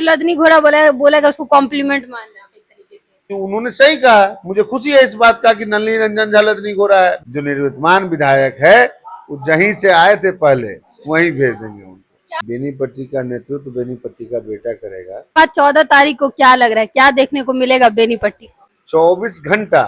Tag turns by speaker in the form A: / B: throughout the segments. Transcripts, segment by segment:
A: लदनी घोड़ा बोलेगा उसको कॉम्प्लीमेंट मान रहे हैं आप एक तरीके से।
B: उन्होंने सही कहा, मुझे खुशी है इस बात का कि नलिनी रंजन झा लदनी घोड़ा है। जो निवर्तमान विधायक है वो जहीं से आए थे पहले वहीं भेज देंगे उनको। बेनीपट्टी का नेतृत्व बेनीपट्टी का बेटा करेगा।
A: 14 तारीख को क्या लग रहा है, क्या देखने को मिलेगा बेनीपट्टी?
B: 24 घंटा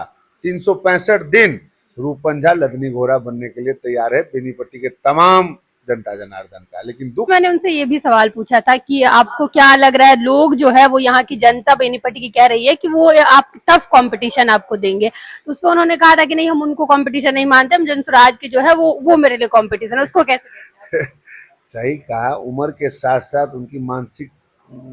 B: 365 दिन रूपन झा लदनी घोड़ा बनने के लिए तैयार है बेनीपट्टी के तमाम जनता जनार्दन का। लेकिन दुख,
A: मैंने उनसे ये भी सवाल पूछा था कि आपको क्या लग रहा है, लोग जो है वो यहाँ की जनता बेनीपट्टी की कह रही है कि वो आप टफ कंपटीशन आपको देंगे, तो उस पर उन्होंने कहा था कि नहीं, हम उनको कंपटीशन नहीं मानते, हम जनसुराज के जो है वो मेरे लिए कंपटीशन है। उसको कैसे?
B: सही कहा, उम्र के साथ साथ उनकी मानसिक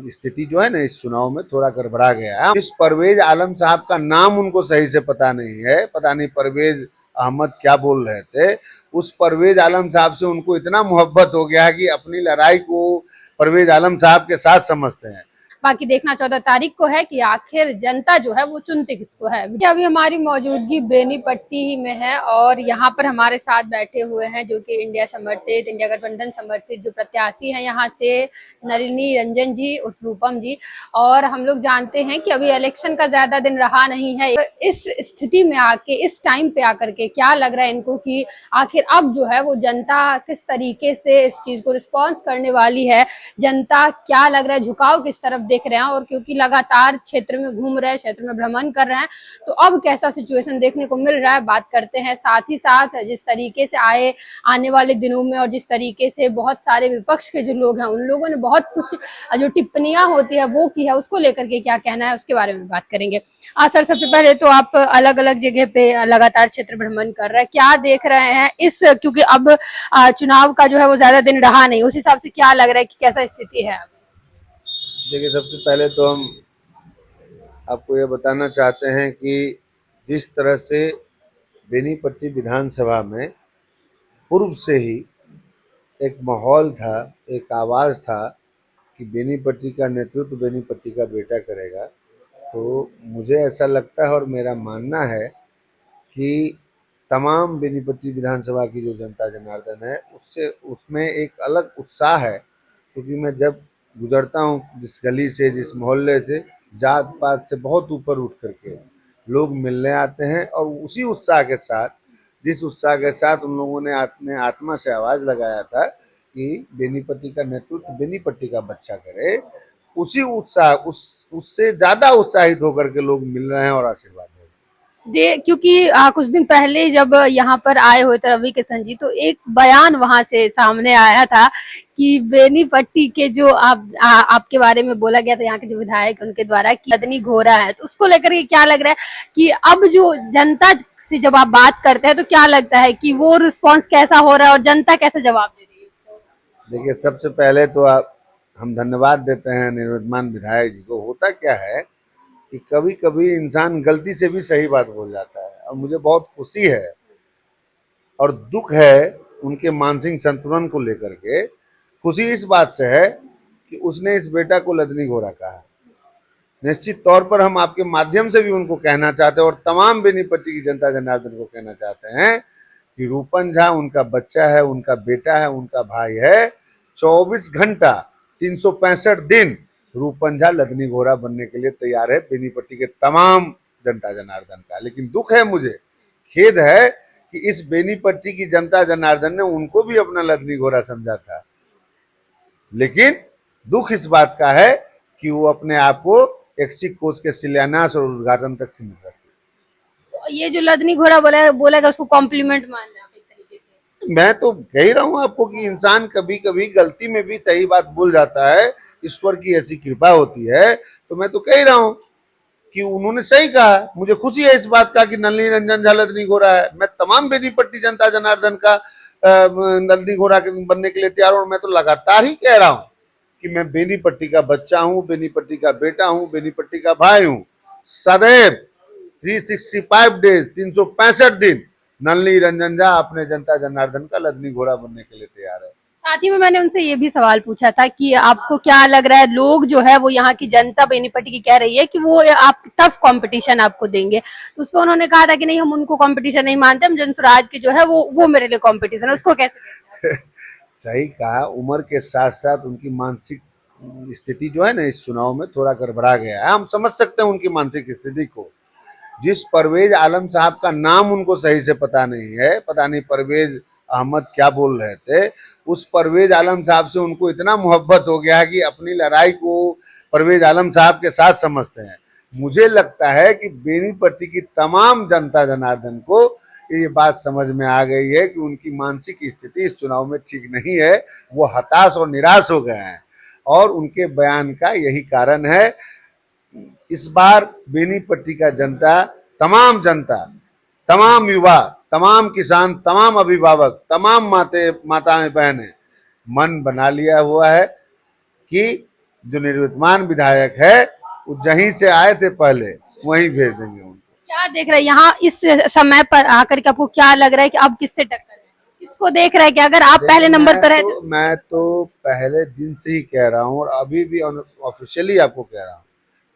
B: स्थिति जो है ना इस चुनाव में थोड़ा गड़बड़ा गया है। इस परवेज आलम साहब का नाम उनको सही से पता नहीं है, पता नहीं परवेज अहमद क्या बोल रहे थे। उस परवेज आलम साहब से उनको इतना मोहब्बत हो गया है कि अपनी लड़ाई को परवेज आलम साहब के साथ समझते हैं।
A: बाकी देखना 14 तारीख को है कि आखिर जनता जो है वो चुनते किसको है। अभी हमारी मौजूदगी बेनीपट्टी ही में है और यहाँ पर हमारे साथ बैठे हुए हैं जो कि इंडिया गठबंधन समर्थित जो प्रत्याशी हैं यहाँ से, नलिनी रंजन जी उर्फ रूपम जी। और हम लोग जानते हैं कि अभी इलेक्शन का ज्यादा दिन रहा नहीं है। इस स्थिति में आके, इस टाइम पे आकर के क्या लग रहा है इनको कि आखिर अब जो है वो जनता किस तरीके से इस चीज को रिस्पॉन्स करने वाली है, जनता क्या लग रहा है झुकाव किस तरफ देख रहे हैं। और क्योंकि लगातार क्षेत्र में घूम रहे हैं, क्षेत्र में भ्रमण कर रहे हैं, तो अब कैसा सिचुएशन देखने को मिल रहा है बात करते हैं। साथ ही साथ जिस तरीके से आने वाले दिनों में और जिस तरीके से बहुत सारे विपक्ष के जो लोग हैं उन लोगों ने बहुत कुछ जो टिप्पणियां होती है वो की है, उसको लेकर के क्या कहना है उसके बारे में बात करेंगे। सर, सबसे पहले तो आप अलग अलग जगह पे लगातार क्षेत्र भ्रमण कर रहे हैं, क्या देख रहे हैं इस, क्योंकि अब चुनाव का जो है वो ज्यादा दिन रहा नहीं, उस हिसाब से क्या लग रहा है कि कैसा स्थिति है?
B: देखिए, सबसे पहले तो हम आपको ये बताना चाहते हैं कि जिस तरह से बेनीपट्टी विधानसभा में पूर्व से ही एक माहौल था, एक आवाज़ था कि बेनीपट्टी का नेतृत्व बेनीपट्टी का बेटा करेगा, तो मुझे ऐसा लगता है और मेरा मानना है कि तमाम बेनीपट्टी विधानसभा की जो जनता जनार्दन है उससे उसमें एक अलग उत्साह है। क्योंकि मैं जब गुजरता हूँ जिस गली से, जिस मोहल्ले से, जात पात से बहुत ऊपर उठ करके लोग मिलने आते हैं और उसी उत्साह के साथ, जिस उत्साह के साथ उन लोगों ने अपने आत्मा से आवाज़ लगाया था कि बेनीपट्टी का नेतृत्व बेनीपट्टी का बच्चा करे, उसी उत्साह उससे ज़्यादा उत्साहित होकर के लोग मिल रहे हैं और आशीर्वाद दे रहे हैं।
A: क्योंकि कुछ दिन पहले जब यहाँ पर आए हुए थे रवि किशन जी, तो एक बयान वहां से सामने आया था कि बेनीपट्टी के जो आपके बारे में बोला गया था यहाँ के जो विधायक उनके द्वारा कि लदनी घोड़ा है, तो उसको लेकर के क्या लग रहा है कि अब जो जनता से जब आप बात करते हैं तो क्या लगता है कि वो रिस्पॉन्स कैसा हो रहा है और जनता कैसे जवाब दे रही है इसको?
B: देखिए, सबसे पहले तो हम धन्यवाद देते हैं निवर्तमान विधायक जी को। होता क्या है कि कभी कभी इंसान गलती से भी सही बात बोल जाता है और मुझे बहुत खुशी है और दुख है उनके मानसिक संतुलन को लेकर के। खुशी इस बात से है कि उसने इस बेटा को लदनी घोड़ा कहा। निश्चित तौर पर हम आपके माध्यम से भी उनको कहना चाहते हैं और तमाम बेनीपट्टी की जनता जनार्दन को कहना चाहते हैं कि रूपन झा उनका बच्चा है, उनका बेटा है, उनका भाई है। 24 घंटा 365 दिन रूपन झा लदनी घोड़ा बनने के लिए तैयार है बेनीपट्टी के तमाम जनता जनार्दन का। लेकिन दुख है, मुझे खेद है कि इस बेनीपट्टी की जनता जनार्दन ने उनको भी अपना लदनी घोड़ा समझा था। लेकिन दुख इस बात का है कि वो अपने आप को एक्सिक कोच के शिलान्यास और उद्घाटन तक सीमित रखते।
A: तो ये जो लदनी घोड़ा बोलेगा उसको कॉम्प्लीमेंट मान रहे हैं आप एक तरीके से?
B: मैं तो कह ही रहा हूँ आपको कि इंसान कभी कभी गलती में भी सही बात बोल जाता है, ईश्वर की ऐसी कृपा होती है। तो मैं तो कह ही रहा हूँ कि उन्होंने सही कहा, मुझे खुशी है इस बात का कि नलिनी रंजन झा लदनी घोड़ा है। मैं तमाम बेनीपट्टी जनता जनार्दन का लदनी घोड़ा बनने के लिए तैयार हूँ। मैं तो लगातार ही कह रहा हूँ कि मैं बेनीपट्टी का बच्चा हूँ, बेनीपट्टी का बेटा हूँ, बेनीपट्टी का भाई हूँ। सदैव 365 डेज 365 दिन नलिनी रंजन झा अपने जनता जनार्दन का लदनी घोड़ा बनने के लिए तैयार है।
A: साथ ही में मैंने उनसे ये भी सवाल पूछा था कि आपको क्या लग रहा है, लोग जो है वो यहाँ की जनता बेनीपट्टी की कह रही है कि वो आप टफ कंपटीशन आपको देंगे, तो उस पर उन्होंने कहा था कि नहीं, हम उनको कंपटीशन नहीं मानते, हम जनसुराज के जो है वो मेरे लिए कंपटीशन है। उसको कैसे?
B: सही कहा, उम्र के साथ साथ उनकी मानसिक स्थिति जो है ना इस चुनाव में थोड़ा गड़बड़ा गया है। हम समझ सकते हैं उनकी मानसिक स्थिति को। जिस परवेज आलम साहब का नाम उनको सही से पता नहीं है, पता नहीं परवेज अहमद क्या बोल रहे थे, उस परवेज आलम साहब से उनको इतना मोहब्बत हो गया कि अपनी लड़ाई को परवेज आलम साहब के साथ समझते हैं। मुझे लगता है कि बेनीपट्टी की तमाम जनता जनार्दन को ये बात समझ में आ गई है कि उनकी मानसिक स्थिति इस चुनाव में ठीक नहीं है। वो हताश और निराश हो गए हैं और उनके बयान का यही कारण है। इस बार बेनीपट्टी का जनता, तमाम युवा, तमाम किसान, तमाम अभिभावक, तमाम माताएं बहनें मन बना लिया हुआ है कि जो निवर्तमान विधायक है वो जहीं से आए थे पहले वहीं भेज देंगे उनको।
A: क्या देख रहे हैं यहाँ इस समय पर आकर के, आपको क्या लग रहा है कि अब किससे टक्कर है, किसको देख रहे हैं कि अगर आप पहले नंबर पर है
B: मैं तो पहले दिन से ही कह रहा हूँ और अभी भी ऑफिशियली आपको कह रहा हूँ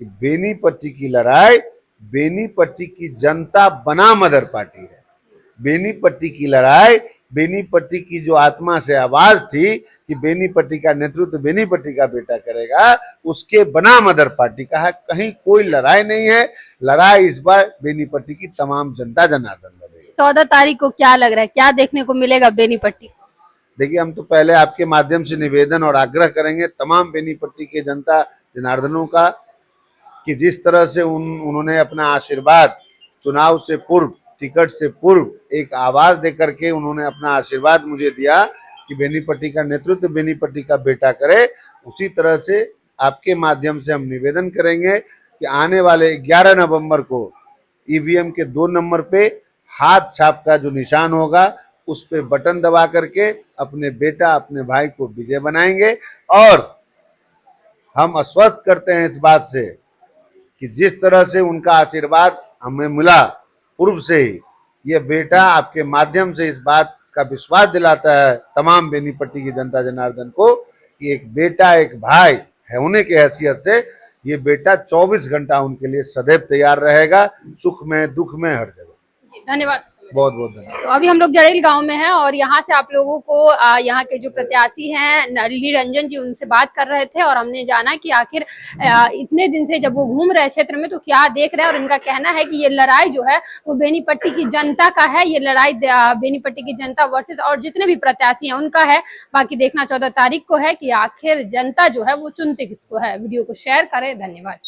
B: कि बेनीपट्टी की लड़ाई बेनीपट्टी की जनता बनाम अदर पार्टी है। बेनीपट्टी की लड़ाई बेनीपट्टी की जो आत्मा से आवाज थी कि बेनीपट्टी का नेतृत्व बेनीपट्टी का बेटा करेगा, उसके बनाम अदर पार्टी का है। कहीं कोई लड़ाई नहीं है। लड़ाई इस बार बेनीपट्टी की तमाम जनता जनार्दन लड़ेगी।
A: 14 तारीख को क्या लग रहा है, क्या देखने को मिलेगा बेनीपट्टी?
B: देखिए, हम तो पहले आपके माध्यम से निवेदन और आग्रह करेंगे तमाम बेनीपट्टी के जनता जनार्दनों का कि जिस तरह से उन्होंने अपना आशीर्वाद चुनाव से पूर्व, टिकट से पूर्व एक आवाज देकर के उन्होंने अपना आशीर्वाद मुझे दिया कि बेनीपट्टी का नेतृत्व बेनीपट्टी का बेटा करे, उसी तरह से आपके माध्यम से हम निवेदन करेंगे कि आने वाले 11 नवंबर को ईवीएम के 2 नंबर पे हाथ छाप का जो निशान होगा उस पे बटन दबा करके अपने बेटा, अपने भाई को विजय बनाएंगे। और हम आश्वस्त करते हैं इस बात से कि जिस तरह से उनका आशीर्वाद हमें मिला पूर्व से ही, ये बेटा आपके माध्यम से इस बात का विश्वास दिलाता है तमाम बेनीपट्टी की जनता जनार्दन को कि एक बेटा, एक भाई है होने की हैसियत से ये बेटा 24 घंटा उनके लिए सदैव तैयार रहेगा, सुख में दुख में हर जगह।
A: जी, धन्यवाद।
B: बहुत बहुत धन्यवाद।
A: तो अभी हम लोग जरेल गांव में हैं और यहाँ से आप लोगों को यहाँ के जो प्रत्याशी हैं नलिनी रंजन जी, उनसे बात कर रहे थे और हमने जाना कि आखिर इतने दिन से जब वो घूम रहे क्षेत्र में तो क्या देख रहे हैं। और इनका कहना है कि ये लड़ाई जो है वो बेनीपट्टी की जनता का है, ये लड़ाई बेनीपट्टी की जनता वर्सेस और जितने भी प्रत्याशी हैं उनका है। बाकी देखना 14 तारीख को है कि आखिर जनता जो है वो चुनती किसको है। वीडियो को शेयर करें, धन्यवाद।